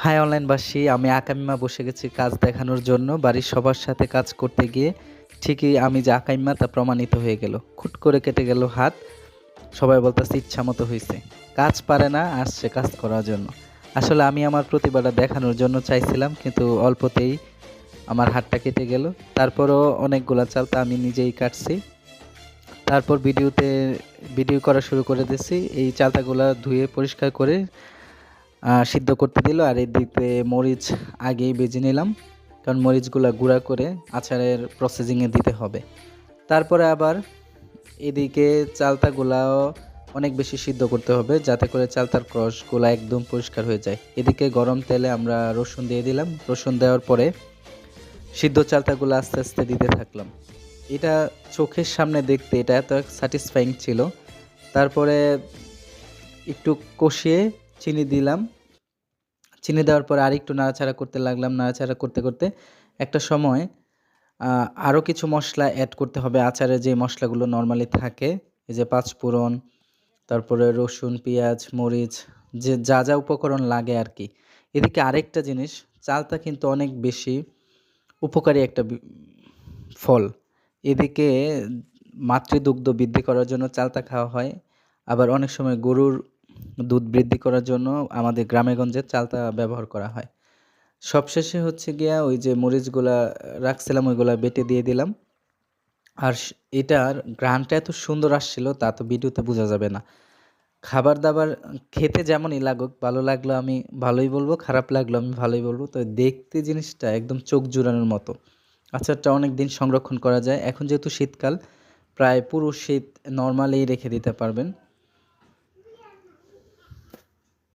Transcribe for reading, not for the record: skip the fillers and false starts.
High অনলাইনবাসী, আমি আকাইম্মা বসে গেছি কাজ দেখানোর জন্য। বাড়ির সবার সাথে কাজ করতে গিয়ে ঠিকই আমি যে আকাইম্মা তা প্রমাণিত হয়ে গেল। খুট করে কেটে গেল হাত। সবাই বলতেছে ইচ্ছামতো হইছে। কাজ পারে না, আসছে কাজ করার জন্য। আসলে আমি আমার প্রতিভাটা দেখানোর জন্য চাইছিলাম, কিন্তু অল্পতেই আমার হাতটা কেটে গেল। তারপরও অনেকগুলা চালতা আমি নিজেই কাটছি। তারপর ভিডিও করা শুরু করে দিয়েছি। এই চালতাগুলা ধুয়ে পরিষ্কার করে সিদ্ধ করতে দিল। আর এদিকে মরিচ আগেই ভেজে নিলাম, কারণ মরিচগুলা গুঁড়া করে আচারের প্রসেসিংয়ে দিতে হবে। তারপরে আবার এদিকে চালতাগুলাও অনেক বেশি সিদ্ধ করতে হবে, যাতে করে চালতার ক্রসগুলা একদম পরিষ্কার হয়ে যায়। এদিকে গরম তেলে আমরা রসুন দিয়ে দিলাম। রসুন দেওয়ার পরে সিদ্ধ চালতাগুলো আস্তে আস্তে দিতে থাকলাম। এটা চোখের সামনে দেখতে এটা এত স্যাটিসফাইং ছিল। তারপরে একটু কষিয়ে চিনি দিলাম। চিনি দেওয়ার পরে আরেকটু নাড়াচাড়া করতে লাগলাম। নাড়াচাড়া করতে করতে একটা সময় আরও কিছু মশলা অ্যাড করতে হবে। আচারে যে মশলাগুলো নর্মালি থাকে, এই যে পাঁচফোড়ন, তারপরে রসুন, পেঁয়াজ, মরিচ, যে যা যা উপকরণ লাগে আর কি। এদিকে আরেকটা জিনিস, চালতা কিন্তু অনেক বেশি উপকারী একটা ফল। এদিকে মাতৃদুগ্ধ বৃদ্ধি করার জন্য চালতা খাওয়া হয়। আবার অনেক সময় গরুর দুধ বৃদ্ধি করার জন্য আমাদের গ্রামে-গঞ্জে চালতা ব্যবহার করা হয়। সবশেষে হচ্ছে গিয়া ওই যে মরিচগুলা রাখছিলাম ওইগুলা বেটে দিয়ে দিলাম। আর এটার ঘ্রাণটা এত সুন্দর আসছিল তা তো ভিডিওতে বোঝা যাবে না। খাবার-দাবার খেতে যেমনই লাগুক, ভালো লাগলো আমি ভালোই বলব, খারাপ লাগলো আমি ভালোই বলব। তো দেখতে জিনিসটা একদম চোখ জুড়ানোর মতো। আচারটা অনেকদিন সংরক্ষণ করা যায়। এখন যেহেতু শীতকাল, প্রায় পুরো শীত নরমালি রেখে দিতে পারবেন।